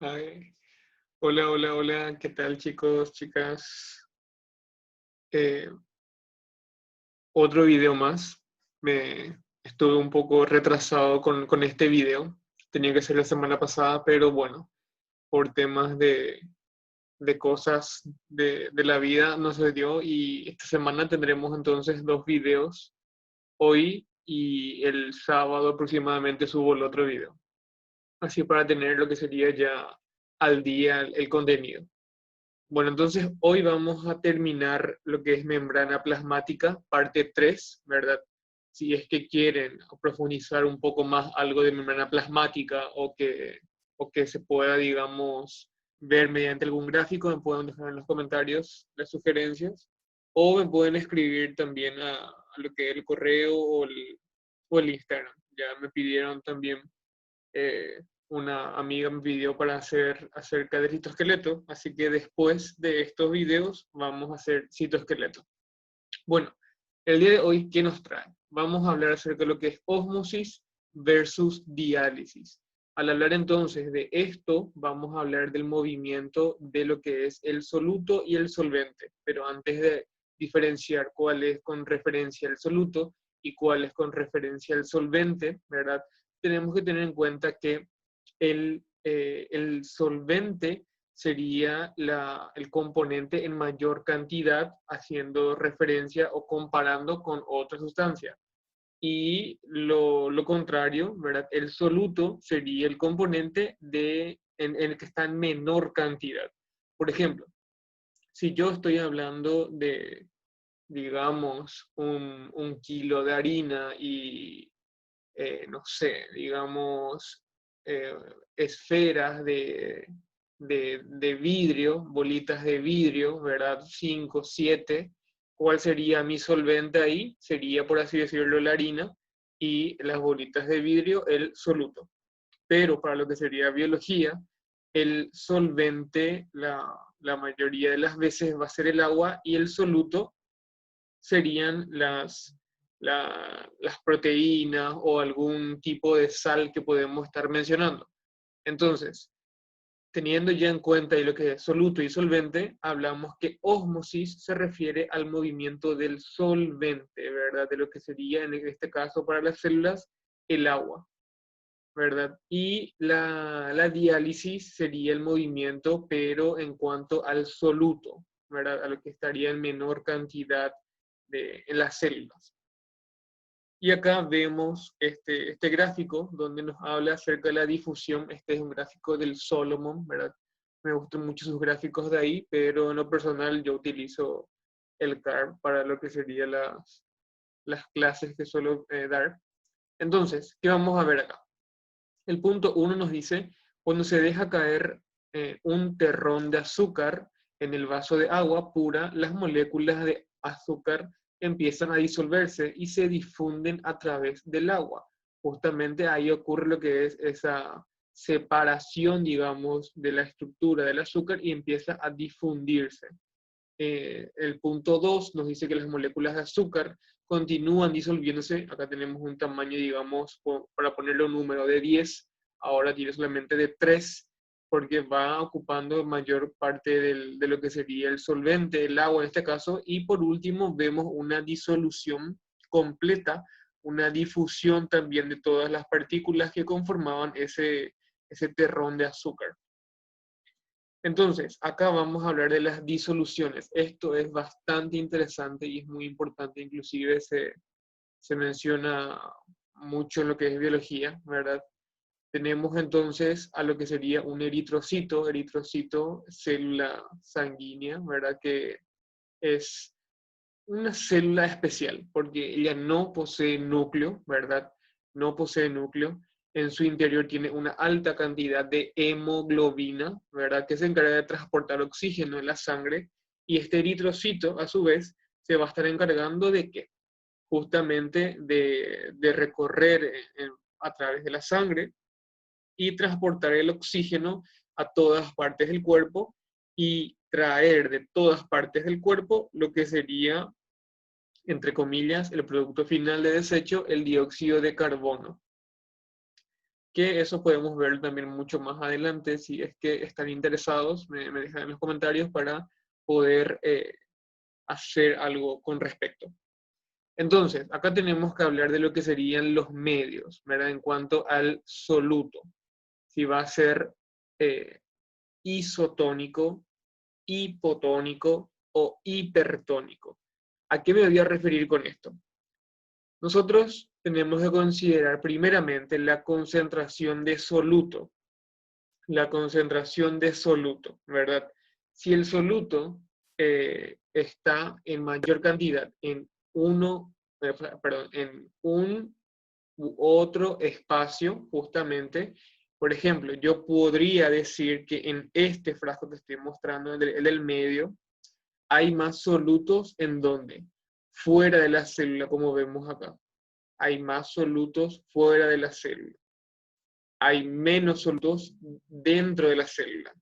Ay, hola, hola, hola, ¿qué tal chicos, chicas? Eh, Otro video más. Me estuve un poco retrasado con este video. Tenía que ser la semana pasada, pero bueno, por temas de cosas de la vida no se dio y esta semana tendremos entonces dos videos. Hoy y el sábado aproximadamente subo el otro video. Así para tener lo que sería ya al día el contenido. Bueno, entonces hoy vamos a terminar lo que es membrana plasmática, parte 3, ¿verdad? Si es que quieren profundizar un poco más algo de membrana plasmática o que se pueda, digamos, ver mediante algún gráfico, me pueden dejar en los comentarios las sugerencias o me pueden escribir también a lo que es el correo o el Instagram. Ya me pidieron también eh, una amiga me pidió para hacer acerca del citoesqueleto, así que después de estos videos vamos a hacer citoesqueleto. Bueno, el día de hoy, ¿qué nos trae? Vamos a hablar acerca de lo que es ósmosis versus diálisis. Al hablar entonces de esto, vamos a hablar del movimiento de lo que es el soluto y el solvente, pero antes de diferenciar cuál es con referencia al soluto y cuál es con referencia al solvente, ¿verdad? Tenemos que tener en cuenta que el solvente sería el componente en mayor cantidad, haciendo referencia o comparando con otra sustancia. Y lo contrario, ¿verdad? El soluto sería el componente en el que está en menor cantidad. Por ejemplo, si yo estoy hablando de, digamos, un kilo de harina y, no sé, digamos, eh, esferas de vidrio, bolitas de vidrio, ¿verdad? 5, 7. ¿Cuál sería mi solvente ahí? Sería, por así decirlo, la harina y las bolitas de vidrio, el soluto. Pero para lo que sería biología, el solvente la mayoría de las veces va a ser el agua y el soluto serían las proteínas o algún tipo de sal que podemos estar mencionando. Entonces, teniendo ya en cuenta lo que es soluto y solvente, hablamos que ósmosis se refiere al movimiento del solvente, ¿verdad? De lo que sería en este caso para las células el agua, ¿verdad? Y la diálisis sería el movimiento, pero en cuanto al soluto, ¿verdad? A lo que estaría en menor cantidad en las células. Y acá vemos este gráfico donde nos habla acerca de la difusión. Este es un gráfico del Solomon, ¿verdad? Me gustan mucho sus gráficos de ahí, pero en lo personal yo utilizo el CAR para lo que serían las clases que suelo dar. Entonces, ¿qué vamos a ver acá? El punto 1 nos dice, cuando se deja caer un terrón de azúcar en el vaso de agua pura, las moléculas de azúcar empiezan a disolverse y se difunden a través del agua. Justamente ahí ocurre lo que es esa separación, digamos, de la estructura del azúcar y empieza a difundirse. El punto 2 nos dice que las moléculas de azúcar continúan disolviéndose. Acá tenemos un tamaño, digamos, para ponerle un número de 10, ahora tiene solamente de 3, porque va ocupando mayor parte de lo que sería el solvente, el agua en este caso. Y por último vemos una disolución completa, una difusión también de todas las partículas que conformaban ese terrón de azúcar. Entonces, acá vamos a hablar de las disoluciones. Esto es bastante interesante y es muy importante, inclusive se menciona mucho en lo que es biología, ¿verdad? Tenemos entonces a lo que sería un eritrocito, célula sanguínea, ¿verdad? Que es una célula especial, porque ella no posee núcleo, ¿verdad? No posee núcleo. En su interior tiene una alta cantidad de hemoglobina, ¿verdad? Que se encarga de transportar oxígeno en la sangre. Y este eritrocito, a su vez, se va a estar encargando de qué? Justamente de recorrer a través de la sangre y transportar el oxígeno a todas partes del cuerpo y traer de todas partes del cuerpo lo que sería entre comillas, el producto final de desecho, el dióxido de carbono. que eso podemos ver también mucho más adelante. Si es que están interesados, me dejan en los comentarios para poder hacer algo con respecto. Entonces, acá tenemos que hablar de lo que serían los medios, ¿verdad? En cuanto al soluto. Si va a ser isotónico, hipotónico o hipertónico. ¿A qué me voy a referir con esto? Nosotros tenemos que considerar primeramente la concentración de soluto. La concentración de soluto, ¿verdad? Si el soluto está en mayor cantidad en en un u otro espacio, justamente, por ejemplo, yo podría decir que en este frasco que estoy mostrando, el del medio, hay más solutos en donde, fuera de la célula, como vemos acá. Hay más solutos fuera de la célula. Hay menos solutos dentro de la célula.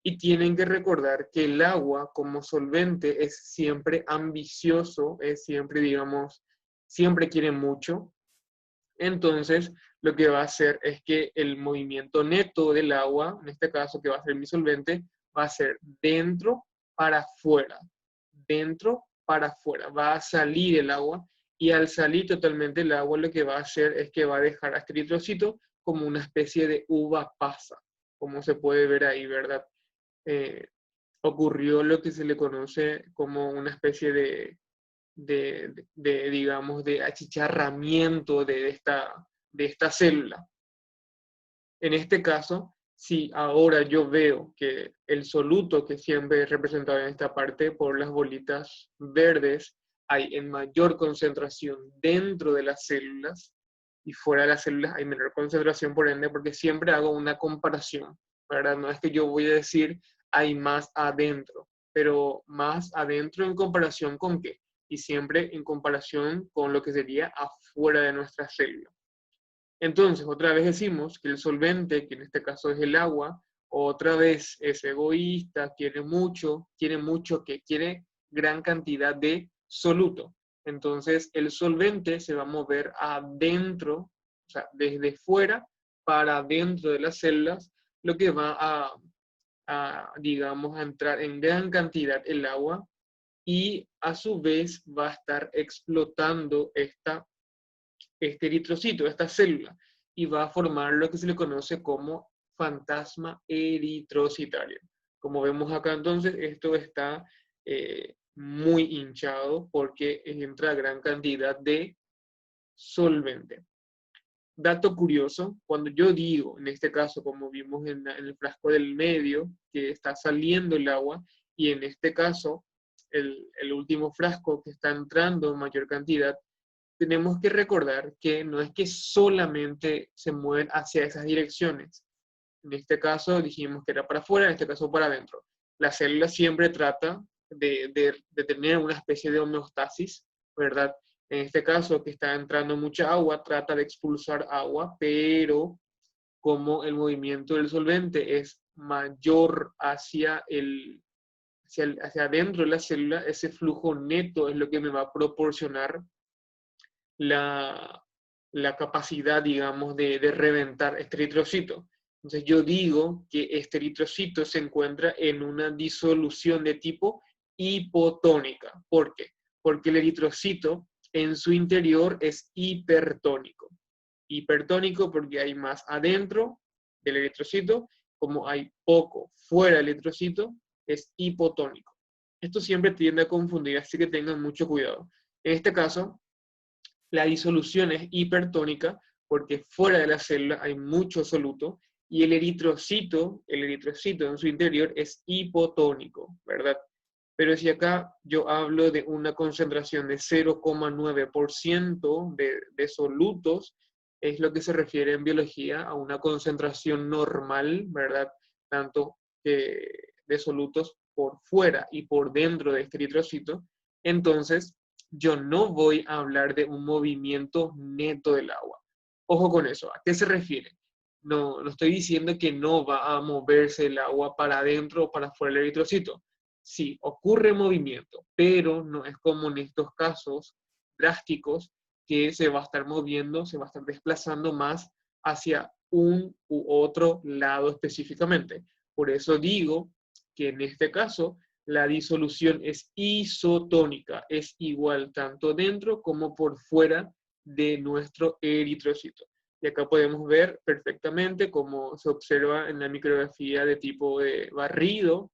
Y tienen que recordar que el agua como solvente es siempre ambicioso, es siempre, digamos, siempre quiere mucho. Entonces, lo que va a hacer es que el movimiento neto del agua, en este caso que va a ser mi solvente, va a ser dentro para afuera, dentro para afuera. Va a salir el agua y al salir totalmente el agua lo que va a hacer es que va a dejar a este eritrocito como una especie de uva pasa, como se puede ver ahí, ¿verdad? Eh, Ocurrió lo que se le conoce como una especie digamos, de achicharramiento de esta célula. En este caso, si ahora yo veo que el soluto que siempre es representado en esta parte por las bolitas verdes hay en mayor concentración dentro de las células y fuera de las células hay menor concentración, por ende, porque siempre hago una comparación, ¿verdad? No es que yo voy a decir hay más adentro, pero más adentro en comparación con qué, y siempre en comparación con lo que sería afuera de nuestra célula. Entonces, otra vez decimos que el solvente, que en este caso es el agua, otra vez es egoísta, que quiere gran cantidad de soluto. Entonces, el solvente se va a mover adentro, o sea, desde fuera para adentro de las células, lo que va digamos, a entrar en gran cantidad el agua y a su vez va a estar explotando este eritrocito, esta célula, y va a formar lo que se le conoce como fantasma eritrocitario. Como vemos acá entonces, esto está muy hinchado porque entra gran cantidad de solvente. Dato curioso, cuando yo digo, en este caso, como vimos en el frasco del medio, que está saliendo el agua, y en este caso, el último frasco que está entrando en mayor cantidad, tenemos que recordar que no es que solamente se mueven hacia esas direcciones. En este caso dijimos que era para afuera, en este caso para adentro. La célula siempre trata de tener una especie de homeostasis, ¿verdad? En este caso, que está entrando mucha agua, trata de expulsar agua, pero como el movimiento del solvente es mayor hacia adentro de la célula, ese flujo neto es lo que me va a proporcionar la, la capacidad, digamos, de reventar este eritrocito. Entonces yo digo que este eritrocito se encuentra en una disolución de tipo hipotónica. ¿Por qué? Porque el eritrocito en su interior es hipertónico. Hipertónico porque hay más adentro del eritrocito, como hay poco fuera del eritrocito, es hipotónico. Esto siempre tiende a confundir, así que tengan mucho cuidado. En este caso, la disolución es hipertónica porque fuera de la célula hay mucho soluto y el eritrocito en su interior es hipotónico, ¿verdad? Pero si acá yo hablo de una concentración de 0,9% de solutos, es lo que se refiere en biología a una concentración normal, ¿verdad? Tanto de solutos por fuera y por dentro de este eritrocito. Entonces, yo no voy a hablar de un movimiento neto del agua. Ojo con eso, ¿a qué se refiere? No, no estoy diciendo que no va a moverse el agua para adentro o para afuera del eritrocito. Sí, ocurre movimiento, pero no es como en estos casos drásticos que se va a estar moviendo, se va a estar desplazando más hacia un u otro lado específicamente. Por eso digo que en este caso la disolución es isotónica, es igual tanto dentro como por fuera de nuestro eritrocito. Y acá podemos ver perfectamente cómo se observa en la micrografía de tipo de barrido,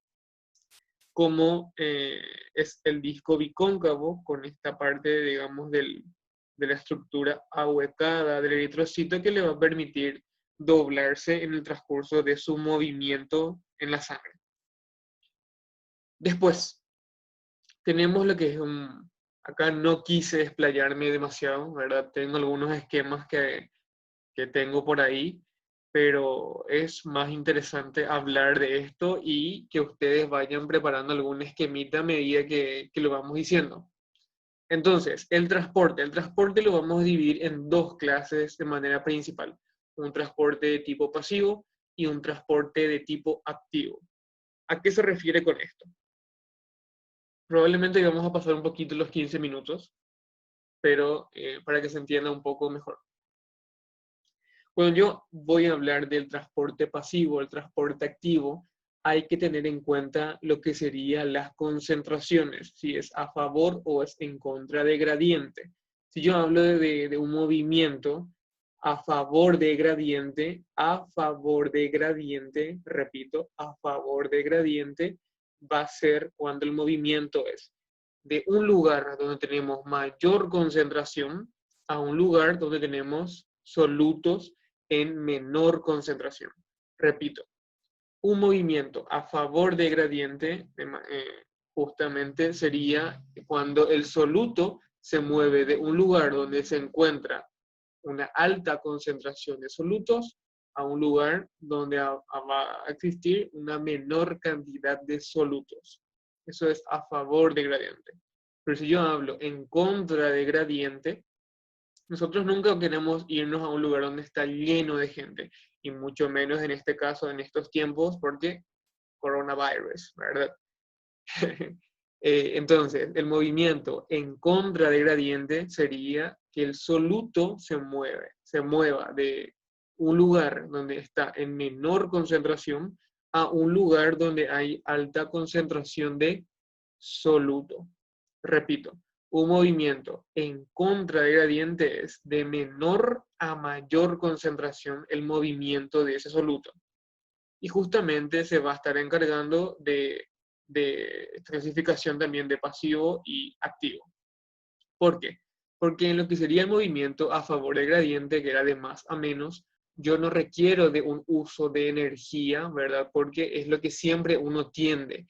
cómo es el disco bicóncavo con esta parte, digamos, de la estructura ahuecada del eritrocito que le va a permitir doblarse en el transcurso de su movimiento en la sangre. Después, tenemos lo que es un... Acá no quise desplayarme demasiado, ¿verdad? Tengo algunos esquemas que tengo por ahí, pero es más interesante hablar de esto y que ustedes vayan preparando algún esquemita a medida que lo vamos diciendo. Entonces, el transporte lo vamos a dividir en dos clases de manera principal. Un transporte de tipo pasivo y un transporte de tipo activo. ¿A qué se refiere con esto? Probablemente vamos a pasar un poquito los 15 minutos, pero para que se entienda un poco mejor. Cuando yo voy a hablar del transporte pasivo, el transporte activo, hay que tener en cuenta lo que serían las concentraciones, si es a favor o es en contra de gradiente. Si yo hablo de un movimiento a favor de gradiente, repito, a favor de gradiente, va a ser cuando el movimiento es de un lugar donde tenemos mayor concentración a un lugar donde tenemos solutos en menor concentración. Repito, un movimiento a favor de gradiente justamente sería cuando el soluto se mueve de un lugar donde se encuentra una alta concentración de solutos a un lugar donde va a existir una menor cantidad de solutos. Eso es a favor de gradiente. Pero si yo hablo en contra de gradiente, nosotros nunca queremos irnos a un lugar donde está lleno de gente, y mucho menos en este caso, en estos tiempos, porque coronavirus, ¿verdad? Entonces, el movimiento en contra de gradiente sería que el soluto se mueva de un lugar donde está en menor concentración a un lugar donde hay alta concentración de soluto. Repito, un movimiento en contra de gradiente es de menor a mayor concentración el movimiento de ese soluto. Y justamente se va a estar encargando de clasificación también de pasivo y activo. ¿Por qué? Porque en lo que sería el movimiento a favor del gradiente, que era de más a menos, yo no requiero de un uso de energía, ¿verdad? Porque es lo que siempre uno tiende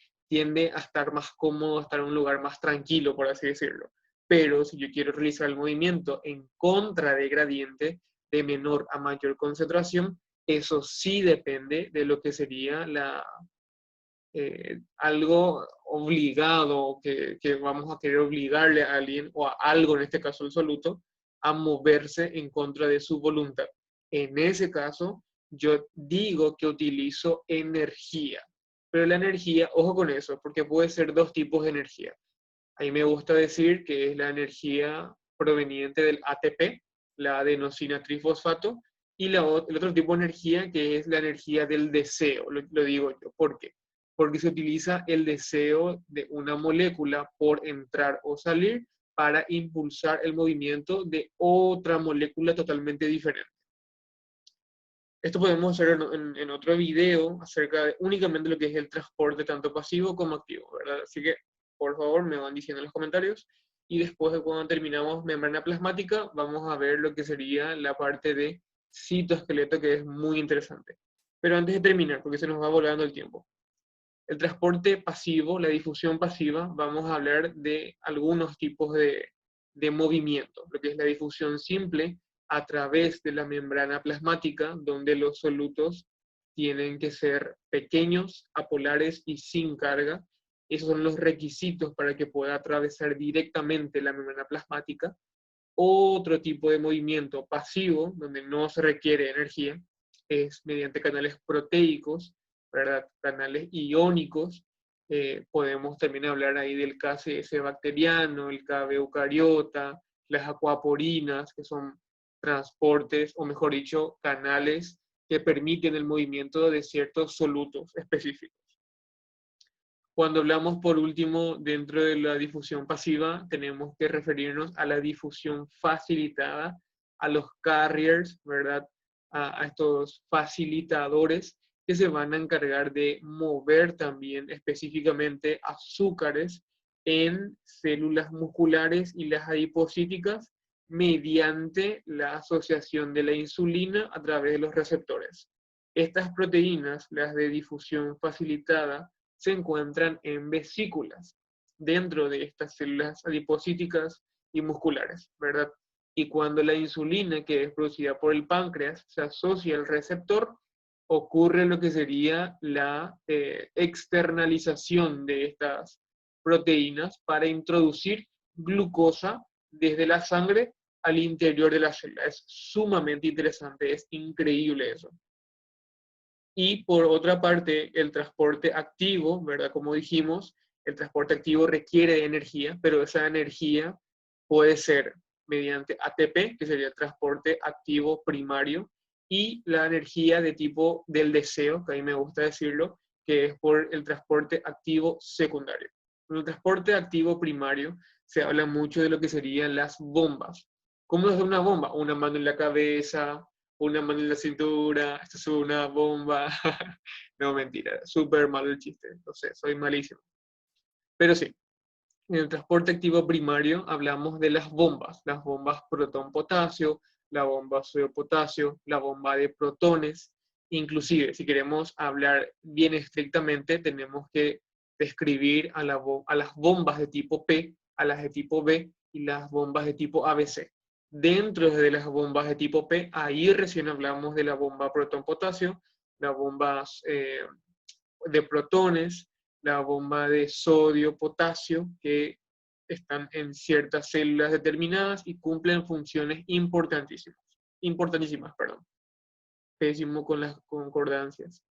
a estar más cómodo, a estar en un lugar más tranquilo, por así decirlo. Pero si yo quiero realizar el movimiento en contra de gradiente, de menor a mayor concentración, eso sí depende de lo que sería algo obligado, que vamos a querer obligarle a alguien, o a algo, en este caso el soluto, a moverse en contra de su voluntad. En ese caso, yo digo que utilizo energía. Pero la energía, ojo con eso, porque puede ser dos tipos de energía. A mí me gusta decir que es la energía proveniente del ATP, la adenosina trifosfato, y el otro tipo de energía que es la energía del deseo, lo digo yo. ¿Por qué? Porque se utiliza el deseo de una molécula por entrar o salir para impulsar el movimiento de otra molécula totalmente diferente. Esto podemos hacer en otro video acerca de únicamente lo que es el transporte tanto pasivo como activo, ¿verdad? Así que, por favor, me van diciendo en los comentarios. Y después de cuando terminamos membrana plasmática, vamos a ver lo que sería la parte de citoesqueleto, que es muy interesante. Pero antes de terminar, porque se nos va volando el tiempo. El transporte pasivo, la difusión pasiva, vamos a hablar de algunos tipos de movimiento. Lo que es la difusión simple, a través de la membrana plasmática, donde los solutos tienen que ser pequeños, apolares y sin carga. Esos son los requisitos para que pueda atravesar directamente la membrana plasmática. Otro tipo de movimiento pasivo, donde no se requiere energía, es mediante canales proteicos, ¿verdad? Canales iónicos. Podemos también hablar ahí del KCS bacteriano, el KB eucariota, las acuaporinas, que son transportes, o mejor dicho, canales que permiten el movimiento de ciertos solutos específicos. Cuando hablamos, por último, dentro de la difusión pasiva, tenemos que referirnos a la difusión facilitada, a los carriers, ¿verdad? A estos facilitadores que se van a encargar de mover también específicamente azúcares en células musculares y las adipocíticas mediante la asociación de la insulina a través de los receptores. Estas proteínas, las de difusión facilitada, se encuentran en vesículas dentro de estas células adipocíticas y musculares, ¿verdad? Y cuando la insulina, que es producida por el páncreas, se asocia al receptor, ocurre lo que sería la externalización de estas proteínas para introducir glucosa desde la sangre al interior de la célula. Es sumamente interesante, es increíble eso. Y por otra parte, el transporte activo, ¿verdad? Como dijimos, el transporte activo requiere de energía, pero esa energía puede ser mediante ATP, que sería el transporte activo primario, y la energía de tipo del deseo, que a mí me gusta decirlo, que es por el transporte activo secundario. En el transporte activo primario se habla mucho de lo que serían las bombas. ¿Cómo es una bomba? Una mano en la cabeza, una mano en la cintura, esto es una bomba. No, mentira, súper malo el chiste, no sé, soy malísimo. Pero sí, en el transporte activo primario hablamos de las bombas protón-potasio, la bomba sodio-potasio, la bomba de protones. Inclusive, si queremos hablar bien estrictamente, tenemos que describir a las bombas de tipo P, a las de tipo B y las bombas de tipo ABC. Dentro de las bombas de tipo P, ahí recién hablamos de la bomba protón-potasio, las bombas de protones, la bomba de sodio-potasio, que están en ciertas células determinadas y cumplen funciones importantísimas. Importantísimas, perdón. Pésimo con las concordancias.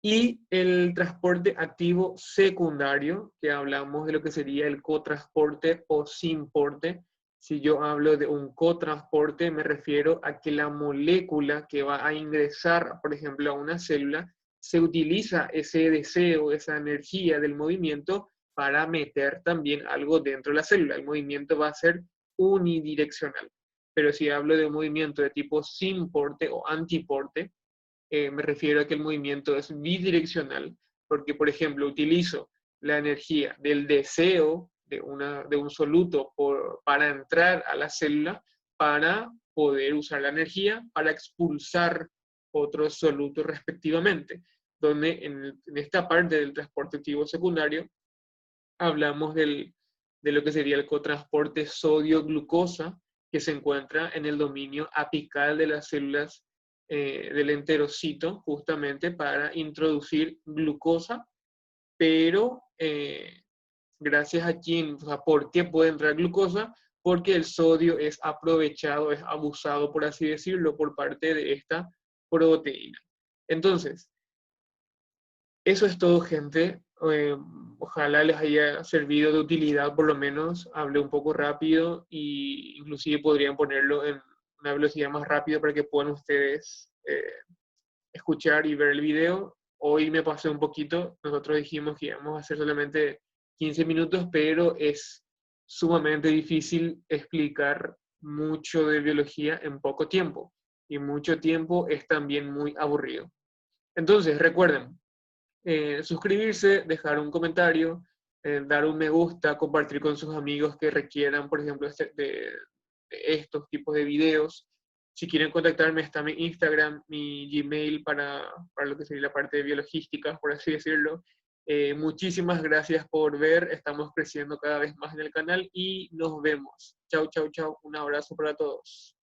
Y el transporte activo secundario, que hablamos de lo que sería el cotransporte o simporte. Si yo hablo de un cotransporte, me refiero a que la molécula que va a ingresar, por ejemplo, a una célula, se utiliza ese deseo, esa energía del movimiento para meter también algo dentro de la célula. El movimiento va a ser unidireccional. Pero si hablo de un movimiento de tipo simporte o antiporte, me refiero a que el movimiento es bidireccional, porque, por ejemplo, utilizo la energía del deseo de un soluto para entrar a la célula para poder usar la energía para expulsar otros solutos respectivamente, donde en esta parte del transporte activo secundario hablamos de lo que sería el cotransporte sodio-glucosa, que se encuentra en el dominio apical de las células del enterocito, justamente para introducir glucosa, pero gracias a quién, o sea, ¿por qué puede entrar glucosa? Porque el sodio es aprovechado, es abusado, por así decirlo, por parte de esta proteína. Entonces, eso es todo, gente. Ojalá les haya servido de utilidad, por lo menos. Hablé un poco rápido y inclusive podrían ponerlo en una velocidad más rápida para que puedan ustedes escuchar y ver el video. Hoy me pasé un poquito. Nosotros dijimos que íbamos a hacer solamente 15 minutos, pero es sumamente difícil explicar mucho de biología en poco tiempo. Y mucho tiempo es también muy aburrido. Entonces, recuerden, suscribirse, dejar un comentario, dar un me gusta, compartir con sus amigos que requieran, por ejemplo, de estos tipos de videos. Si quieren contactarme, está mi Instagram, mi Gmail para lo que sería la parte de biologística, por así decirlo. Muchísimas gracias por ver, estamos creciendo cada vez más en el canal y nos vemos. Chau, chau, chau. Un abrazo para todos.